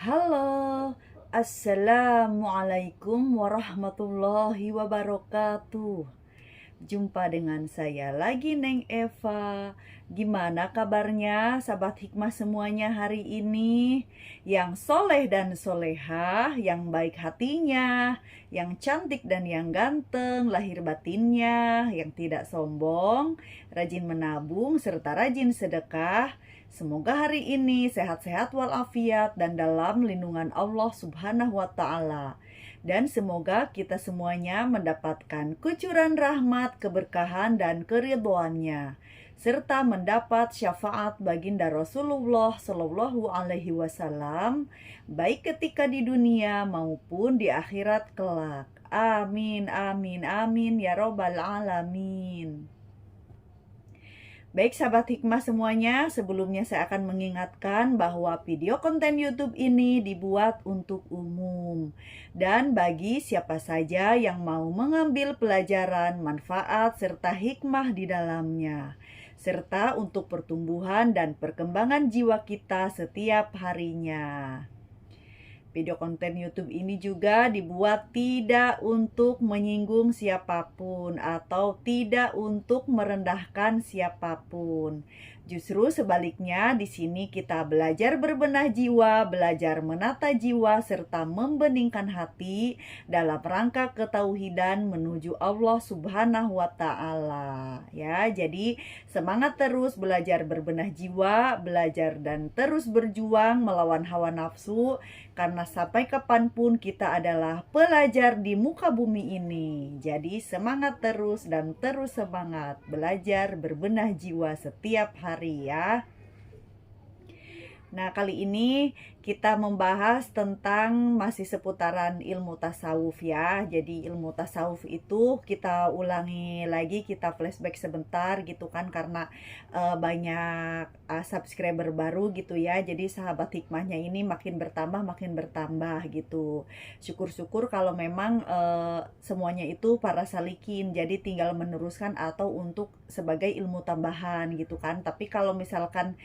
Halo, Assalamualaikum warahmatullahi wabarakatuh. Jumpa dengan saya lagi, Neng Eva. Gimana kabarnya sahabat hikmah semuanya hari ini? Yang soleh dan solehah, yang baik hatinya, yang cantik dan yang ganteng, lahir batinnya, yang tidak sombong, rajin menabung, serta rajin sedekah. Semoga hari ini sehat-sehat walafiat dan dalam lindungan Allah Subhanahu wa Ta'ala. Dan semoga kita semuanya mendapatkan kucuran rahmat, keberkahan, dan keridhoannya, serta mendapat syafaat baginda Rasulullah Shallallahu Alaihi Wasallam, baik ketika di dunia maupun di akhirat kelak. Amin, amin, amin, ya robbal alamin. Baik sahabat hikmah semuanya, sebelumnya saya akan mengingatkan bahwa video konten YouTube ini dibuat untuk umum dan bagi siapa saja yang mau mengambil pelajaran, manfaat, serta hikmah di dalamnya, serta untuk pertumbuhan dan perkembangan jiwa kita setiap harinya. Video konten YouTube ini juga dibuat tidak untuk menyinggung siapapun atau tidak untuk merendahkan siapapun. Justru sebaliknya, di sini kita belajar berbenah jiwa, belajar menata jiwa, serta membeningkan hati dalam rangka ketauhidan menuju Allah Subhanahu wa Ta'ala. Ya, jadi semangat terus belajar berbenah jiwa, belajar dan terus berjuang melawan hawa nafsu, karena sampai kapanpun kita adalah pelajar di muka bumi ini. Jadi semangat terus dan terus semangat belajar berbenah jiwa setiap hari ya. Nah, kali ini kita membahas tentang masih seputaran ilmu tasawuf ya. Jadi ilmu tasawuf itu kita ulangi lagi, kita flashback sebentar gitu kan, karena banyak subscriber baru gitu ya. Jadi sahabat hikmahnya ini makin bertambah gitu. Syukur-syukur kalau memang semuanya itu para salikin. Jadi tinggal meneruskan atau untuk sebagai ilmu tambahan gitu kan. Tapi kalau misalkan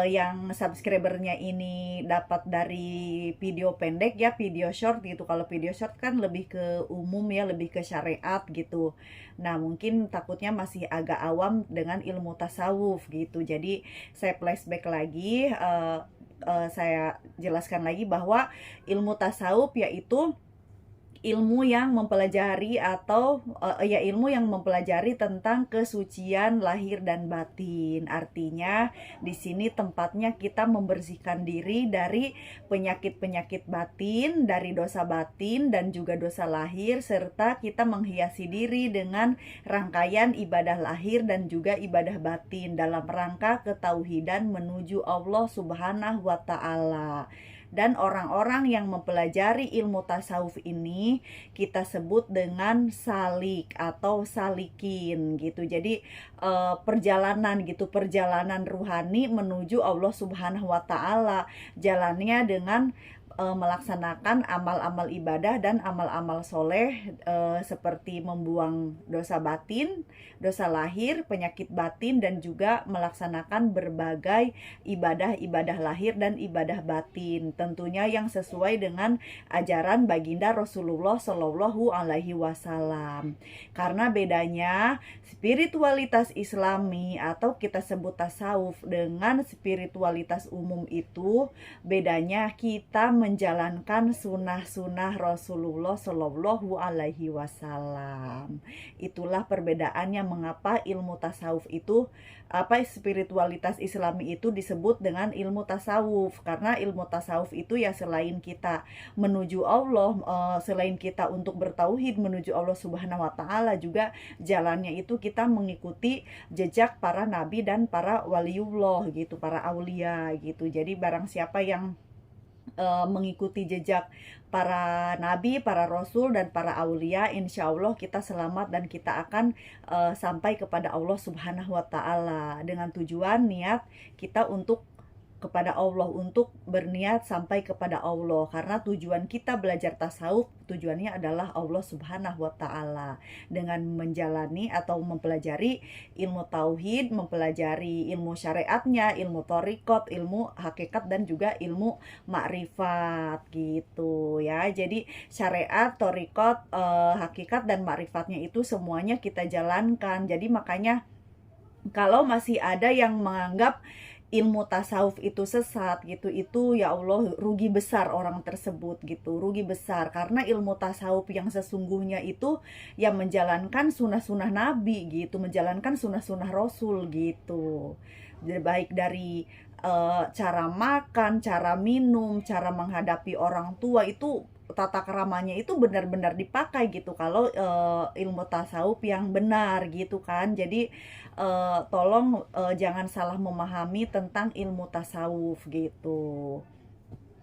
yang subscribernya ini dapat dari video pendek ya, video short gitu. Kalau video short kan lebih ke umum ya, lebih ke syariat gitu. Nah, mungkin takutnya masih agak awam dengan ilmu tasawuf gitu. Jadi saya flashback lagi, saya jelaskan lagi bahwa ilmu tasawuf yaitu ilmu yang mempelajari atau ilmu yang mempelajari tentang kesucian lahir dan batin. Artinya di sini tempatnya kita membersihkan diri dari penyakit-penyakit batin, dari dosa batin dan juga dosa lahir, serta kita menghiasi diri dengan rangkaian ibadah lahir dan juga ibadah batin dalam rangka ketauhidan menuju Allah Subhanahu wa Ta'ala. Dan orang-orang yang mempelajari ilmu tasawuf ini kita sebut dengan salik atau salikin gitu. Jadi perjalanan gitu, perjalanan ruhani menuju Allah Subhanahu wa Ta'ala. Jalannya dengan melaksanakan amal-amal ibadah dan amal-amal soleh, seperti membuang dosa batin, dosa lahir, penyakit batin, dan juga melaksanakan berbagai ibadah-ibadah lahir dan ibadah batin, tentunya yang sesuai dengan ajaran baginda Rasulullah Shallallahu Alaihi Wasallam. Karena bedanya spiritualitas Islami atau kita sebut tasawuf dengan spiritualitas umum itu, bedanya kita menjalankan sunnah-sunnah Rasulullah Shallallahu Alaihi Wasallam. Itulah perbedaannya mengapa ilmu tasawuf itu, spiritualitas Islami itu disebut dengan ilmu tasawuf. Karena ilmu tasawuf itu ya selain kita menuju Allah, selain kita untuk bertauhid menuju Allah Subhanahu wa Ta'ala, juga jalannya itu kita mengikuti jejak para nabi dan para waliullah gitu, para aulia gitu. Jadi barang siapa yang mengikuti jejak para nabi, para rasul, dan para aulia, insya Allah kita selamat dan kita akan sampai kepada Allah Subhanahu wa Ta'ala dengan tujuan niat kita untuk kepada Allah, untuk berniat sampai kepada Allah. Karena tujuan kita belajar tasawuf, tujuannya adalah Allah Subhanahu wa Ta'ala. Dengan menjalani atau mempelajari ilmu tauhid, mempelajari ilmu syariatnya, ilmu thariqat, ilmu hakikat, dan juga ilmu makrifat gitu ya. Jadi syariat, thariqat, hakikat, dan makrifatnya itu semuanya kita jalankan. Jadi makanya kalau masih ada yang menganggap ilmu tasawuf itu sesat gitu, itu ya Allah, rugi besar orang tersebut gitu, rugi besar. Karena ilmu tasawuf yang sesungguhnya itu yang menjalankan sunnah-sunnah Nabi gitu, menjalankan sunnah-sunnah Rasul gitu. Jadi baik dari cara makan, cara minum, cara menghadapi orang tua, itu tata keramanya itu benar-benar dipakai gitu kalau ilmu tasawuf yang benar gitu kan. Jadi tolong jangan salah memahami tentang ilmu tasawuf gitu.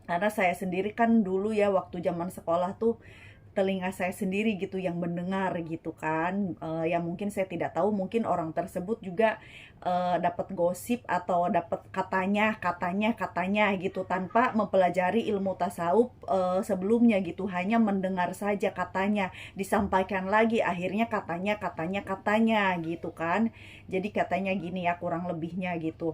Karena saya sendiri kan dulu ya waktu zaman sekolah tuh, telinga saya sendiri gitu yang mendengar gitu kan. Ya mungkin saya tidak tahu, mungkin orang tersebut juga dapat gosip atau dapat katanya gitu tanpa mempelajari ilmu tasawuf sebelumnya gitu, hanya mendengar saja katanya disampaikan lagi, akhirnya katanya gitu kan. Jadi katanya gini ya, kurang lebihnya gitu.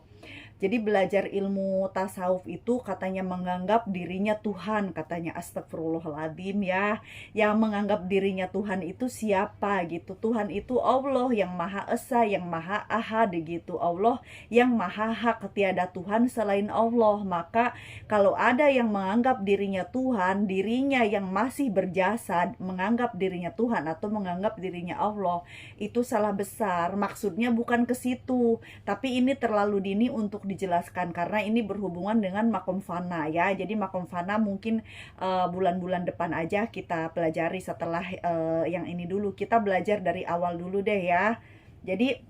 Jadi belajar ilmu tasawuf itu katanya menganggap dirinya Tuhan, katanya. Astagfirullahaladzim ya. Yang menganggap dirinya Tuhan itu siapa gitu? Tuhan itu Allah yang Maha Esa, yang Maha Ahad gitu. Allah yang Maha Hak, tiada Tuhan selain Allah. Maka kalau ada yang menganggap dirinya Tuhan, dirinya yang masih berjasa menganggap dirinya Tuhan atau menganggap dirinya Allah, itu salah besar. Maksudnya bukan ke situ, tapi ini terlalu dini untuk dijelaskan karena ini berhubungan dengan makom fana ya. Jadi makom fana mungkin bulan-bulan depan aja kita pelajari. Setelah yang ini dulu, kita belajar dari awal dulu deh ya. Jadi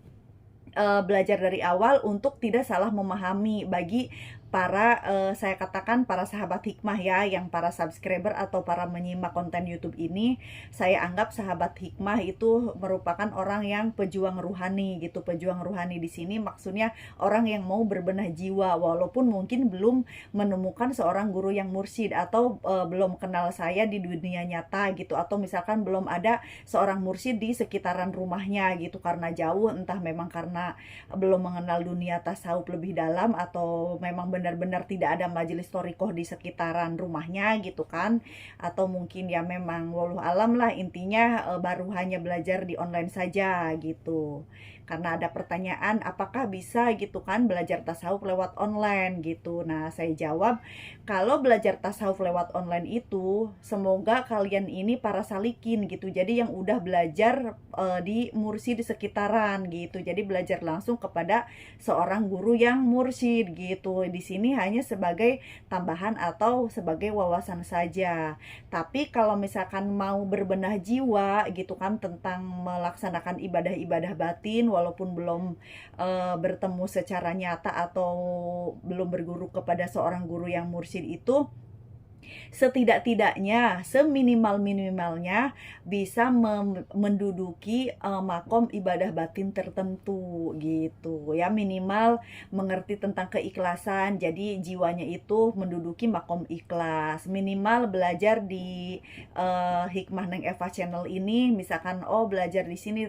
belajar dari awal untuk tidak salah memahami. Bagi para saya katakan para sahabat hikmah ya, yang para subscriber atau para menyimak konten YouTube ini, saya anggap sahabat hikmah itu merupakan orang yang pejuang ruhani gitu. Pejuang ruhani di sini maksudnya orang yang mau berbenah jiwa, walaupun mungkin belum menemukan seorang guru yang mursyid, atau belum kenal saya di dunia nyata gitu, atau misalkan belum ada seorang mursyid di sekitaran rumahnya gitu karena jauh, entah memang karena belum mengenal dunia tasawuf lebih dalam, atau memang benar-benar tidak ada majelis thariqah di sekitaran rumahnya gitu kan, atau mungkin ya memang walau alam lah, intinya baru hanya belajar di online saja gitu. Karena ada pertanyaan apakah bisa gitu kan belajar tasawuf lewat online gitu. Nah saya jawab, kalau belajar tasawuf lewat online itu semoga kalian ini para salikin gitu, jadi yang udah belajar di mursyid di sekitaran gitu, jadi belajar langsung kepada seorang guru yang mursyid gitu. Di sini hanya sebagai tambahan atau sebagai wawasan saja. Tapi kalau misalkan mau berbenah jiwa gitu kan tentang melaksanakan ibadah-ibadah batin, walaupun belum bertemu secara nyata atau belum berguru kepada seorang guru yang mursyid itu, setidak-tidaknya, seminimal-minimalnya bisa menduduki makom ibadah batin tertentu gitu ya. Minimal mengerti tentang keikhlasan, jadi jiwanya itu menduduki makom ikhlas. Minimal belajar di Hikmah Neng Eva channel ini, misalkan belajar di sini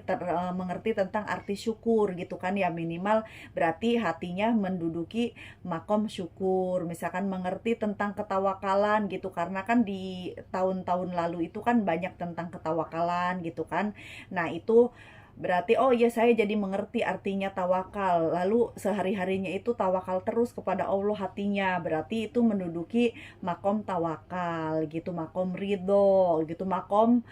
mengerti tentang arti syukur gitu kan ya, minimal berarti hatinya menduduki makom syukur. Misalkan mengerti tentang ketawakalan gitu, karena kan di tahun-tahun lalu itu kan banyak tentang ketawakalan gitu kan. Nah itu berarti oh ya saya jadi mengerti artinya tawakal, lalu sehari-harinya itu tawakal terus kepada Allah hatinya, berarti itu menduduki makom tawakal gitu, makom ridho gitu, makom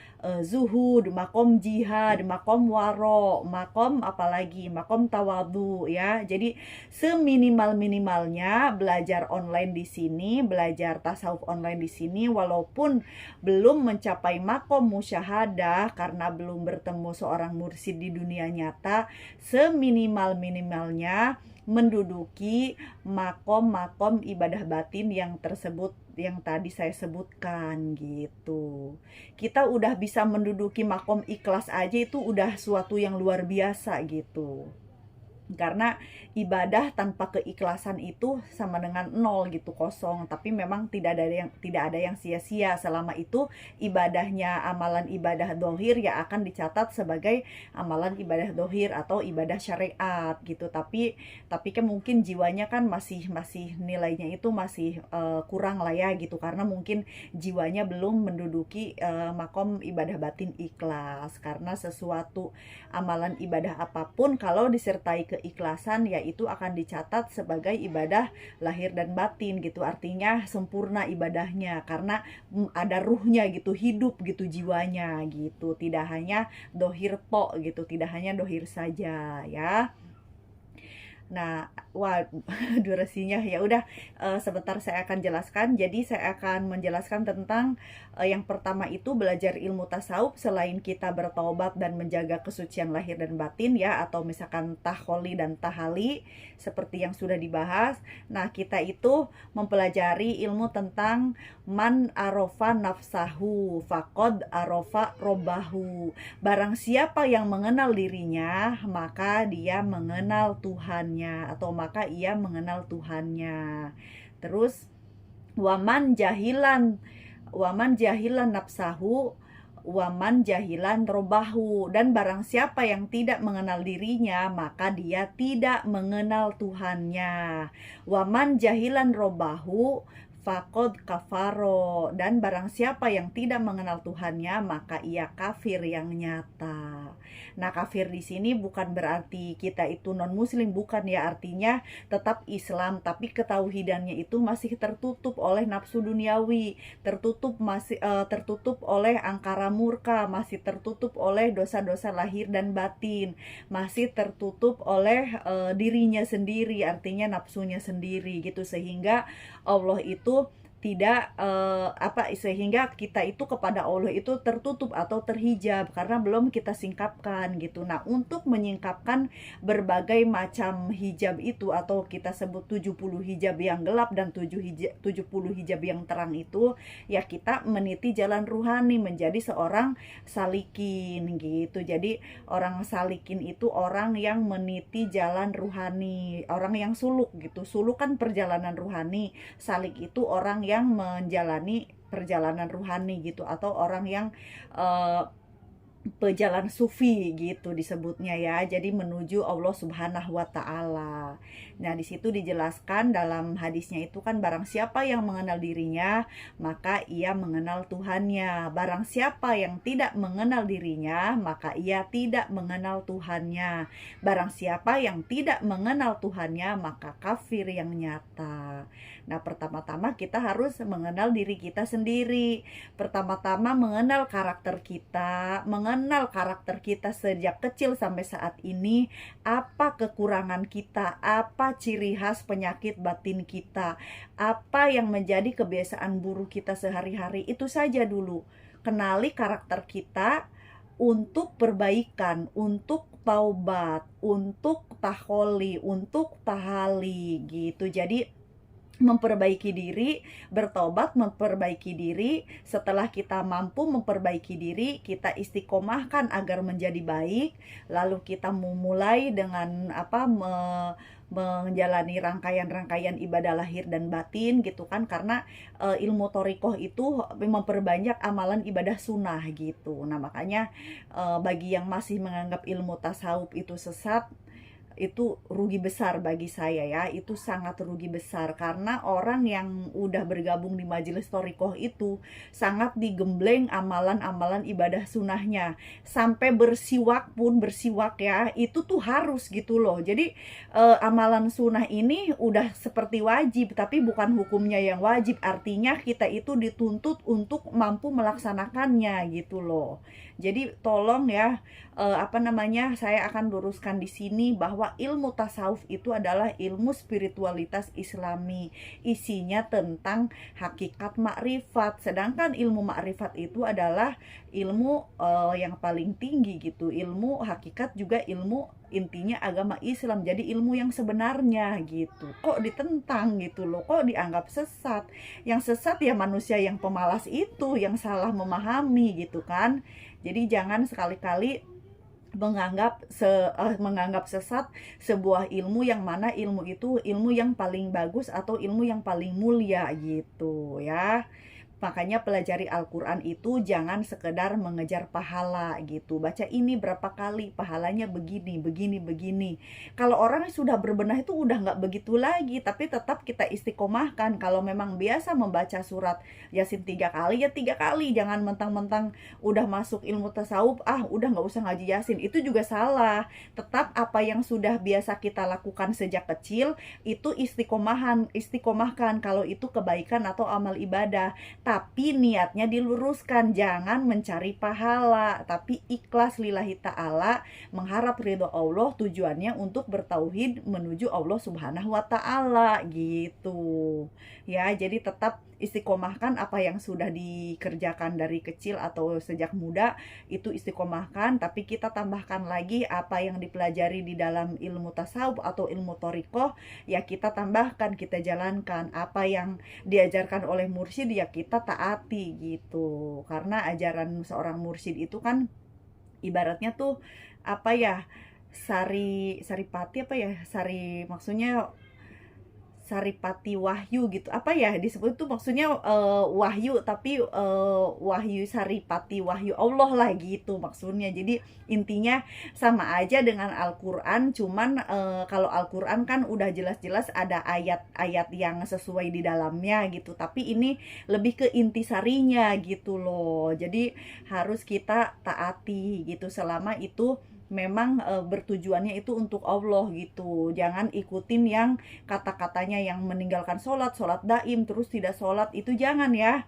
zuhud, makom jihad, makom waro, makom apalagi, makom tawadu ya. Jadi seminimal-minimalnya belajar online di sini, belajar tasawuf online di sini, walaupun belum mencapai makom musyahadah karena belum bertemu seorang mursyid di dunia nyata, seminimal-minimalnya menduduki makom-makom ibadah batin yang tersebut, yang tadi saya sebutkan gitu. Kita udah bisa menduduki makom ikhlas aja, itu udah suatu yang luar biasa gitu. Karena ibadah tanpa keikhlasan itu sama dengan nol gitu, kosong. Tapi memang tidak ada yang sia-sia. Selama itu ibadahnya amalan ibadah dohir ya akan dicatat sebagai amalan ibadah dohir atau ibadah syariat gitu. Tapi kan mungkin jiwanya kan masih nilainya itu masih kurang lah ya gitu, karena mungkin jiwanya belum menduduki makom ibadah batin ikhlas. Karena sesuatu amalan ibadah apapun kalau disertai keikhlasan ya itu akan dicatat sebagai ibadah lahir dan batin gitu, artinya sempurna ibadahnya karena ada ruhnya gitu, hidup gitu jiwanya gitu, tidak hanya dohir gitu, tidak hanya dohir saja ya. Nah, wah, durasinya ya udah, sebentar saya akan jelaskan. Jadi saya akan menjelaskan tentang yang pertama itu belajar ilmu tasawuf selain kita bertaubat dan menjaga kesucian lahir dan batin ya, atau misalkan taholi dan tahali seperti yang sudah dibahas. Nah, kita itu mempelajari ilmu tentang man arofa nafsahu faqad arofa robahu. Barang siapa yang mengenal dirinya, maka dia mengenal Tuhannya, atau maka ia mengenal Tuhannya. Terus waman jahilan nafsahu waman jahilan robahu, dan barang siapa yang tidak mengenal dirinya maka dia tidak mengenal Tuhannya. Waman jahilan robahu fakod kafaro, dan barang siapa yang tidak mengenal Tuhannya maka ia kafir yang nyata. Nah, kafir di sini bukan berarti kita itu non muslim, bukan ya, artinya tetap Islam tapi ketauhidannya itu masih tertutup oleh nafsu duniawi, tertutup oleh angkara murka, masih tertutup oleh dosa-dosa lahir dan batin, masih tertutup oleh dirinya sendiri, artinya nafsunya sendiri gitu, sehingga Allah itu tidak sehingga kita itu kepada Allah itu tertutup atau terhijab karena belum kita singkapkan gitu. Nah, untuk menyingkapkan berbagai macam hijab itu, atau kita sebut 70 hijab yang gelap dan 70 hijab yang terang itu, ya kita meniti jalan ruhani menjadi seorang salikin gitu. Jadi orang salikin itu orang yang meniti jalan ruhani, orang yang suluk gitu. Suluk kan perjalanan ruhani, salik itu orang yang menjalani perjalanan ruhani gitu, atau orang yang pejalan sufi gitu disebutnya ya. Jadi menuju Allah Subhanahu wa taala. Nah, di situ dijelaskan dalam hadisnya itu kan, barang siapa yang mengenal dirinya, maka ia mengenal Tuhannya. Barang siapa yang tidak mengenal dirinya, maka ia tidak mengenal Tuhannya. Barang siapa yang tidak mengenal Tuhannya, maka kafir yang nyata. Nah, pertama-tama kita harus mengenal diri kita sendiri. Pertama-tama mengenal karakter kita, mengenal karakter kita sejak kecil sampai saat ini, apa kekurangan kita, apa ciri khas penyakit batin kita, apa yang menjadi kebiasaan buruk kita sehari-hari, itu saja dulu. Kenali karakter kita untuk perbaikan, untuk taubat, untuk taholi, untuk tahali gitu. Jadi memperbaiki diri, bertobat, memperbaiki diri. Setelah kita mampu memperbaiki diri, kita istiqomahkan agar menjadi baik. Lalu kita memulai dengan menjalani rangkaian-rangkaian ibadah lahir dan batin gitu kan, karena ilmu thorikoh itu memperbanyak amalan ibadah sunnah gitu. Nah, makanya bagi yang masih menganggap ilmu tasawuf itu sesat, itu rugi besar bagi saya ya, itu sangat rugi besar, karena orang yang udah bergabung di majelis thorikoh itu sangat digembleng amalan-amalan ibadah sunnahnya, sampai bersiwak ya, itu tuh harus gitu loh. Jadi amalan sunnah ini udah seperti wajib, tapi bukan hukumnya yang wajib, artinya kita itu dituntut untuk mampu melaksanakannya gitu loh. Jadi tolong ya, saya akan luruskan di sini bahwa ilmu tasawuf itu adalah ilmu spiritualitas Islami, isinya tentang hakikat makrifat. Sedangkan ilmu makrifat itu adalah ilmu yang paling tinggi gitu. Ilmu hakikat juga ilmu intinya agama Islam, jadi ilmu yang sebenarnya gitu. Kok ditentang gitu loh, kok dianggap sesat? Yang sesat ya manusia yang pemalas itu, yang salah memahami gitu kan. Jadi jangan sekali-kali menganggap sesat sebuah ilmu, yang mana ilmu itu ilmu yang paling bagus atau ilmu yang paling mulia gitu ya. Makanya pelajari Al-Quran itu jangan sekedar mengejar pahala gitu. Baca ini berapa kali, pahalanya begini, begini, begini. Kalau orang yang sudah berbenah itu udah nggak begitu lagi, tapi tetap kita istiqomahkan. Kalau memang biasa membaca surat Yasin 3 kali, ya 3 kali. Jangan mentang-mentang udah masuk ilmu tasawuf, udah nggak usah ngaji Yasin. Itu juga salah. Tetap apa yang sudah biasa kita lakukan sejak kecil, itu istiqomahkan kalau itu kebaikan atau amal ibadah. Tapi niatnya diluruskan, jangan mencari pahala, tapi ikhlas lillahi ta'ala, mengharap ridho Allah, tujuannya untuk bertauhid menuju Allah subhanahu wa ta'ala gitu ya. Jadi tetap istiqomahkan apa yang sudah dikerjakan dari kecil atau sejak muda, itu istiqomahkan, tapi kita tambahkan lagi apa yang dipelajari di dalam ilmu tasawuf atau ilmu thariqah, ya kita tambahkan, kita jalankan apa yang diajarkan oleh mursyid, ya kita taati gitu. Karena ajaran seorang mursyid itu kan ibaratnya tuh apa ya, saripati apa ya, maksudnya saripati wahyu gitu, apa ya disebut itu, maksudnya wahyu, tapi wahyu saripati wahyu Allah lah gitu maksudnya. Jadi intinya sama aja dengan Al-Quran, cuman kalau Al-Quran kan udah jelas-jelas ada ayat-ayat yang sesuai di dalamnya gitu, tapi ini lebih ke intisarinya gitu loh. Jadi harus kita taati gitu, selama itu memang bertujuannya itu untuk Allah gitu. Jangan ikutin yang kata-katanya yang meninggalkan sholat daim terus tidak sholat, itu jangan ya.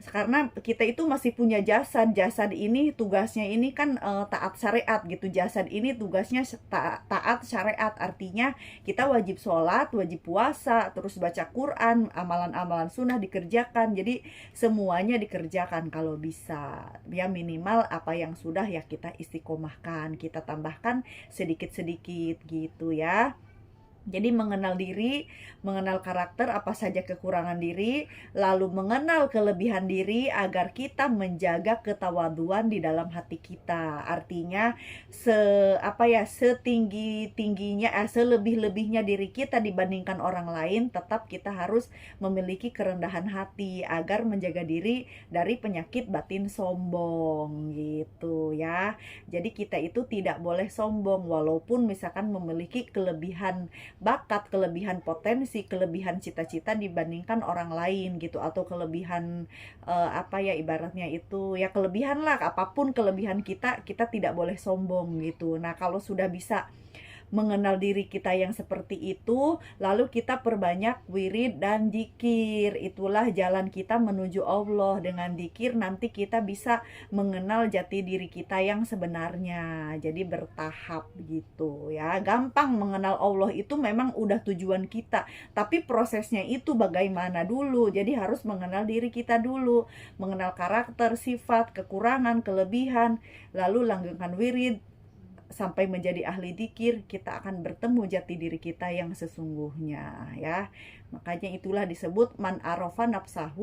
Karena kita itu masih punya jasad ini tugasnya ini kan taat syariat gitu. Jasad ini tugasnya taat syariat, artinya kita wajib sholat, wajib puasa, terus baca Quran, amalan-amalan sunnah dikerjakan. Jadi semuanya dikerjakan kalau bisa ya, minimal apa yang sudah ya kita istiqomahkan, kita tambahkan sedikit-sedikit gitu ya. Jadi mengenal diri, mengenal karakter apa saja kekurangan diri, lalu mengenal kelebihan diri agar kita menjaga ketawaduan di dalam hati kita. Artinya setinggi-tingginya, selebih-lebihnya diri kita dibandingkan orang lain, tetap kita harus memiliki kerendahan hati agar menjaga diri dari penyakit batin sombong gitu ya. Jadi kita itu tidak boleh sombong walaupun misalkan memiliki kelebihan bakat, kelebihan potensi, kelebihan cita-cita dibandingkan orang lain gitu, atau kelebihan ibaratnya itu ya kelebihan lah, apapun kelebihan kita tidak boleh sombong gitu. Nah, kalau sudah bisa mengenal diri kita yang seperti itu, lalu kita perbanyak wirid dan dzikir. Itulah jalan kita menuju Allah. Dengan dzikir nanti kita bisa mengenal jati diri kita yang sebenarnya. Jadi bertahap gitu ya. Gampang mengenal Allah itu memang udah tujuan kita, tapi prosesnya itu bagaimana dulu. Jadi harus mengenal diri kita dulu, mengenal karakter, sifat, kekurangan, kelebihan, lalu langgengkan wirid sampai menjadi ahli dzikir, kita akan bertemu jati diri kita yang sesungguhnya ya. Makanya itulah disebut man arafa nafsahu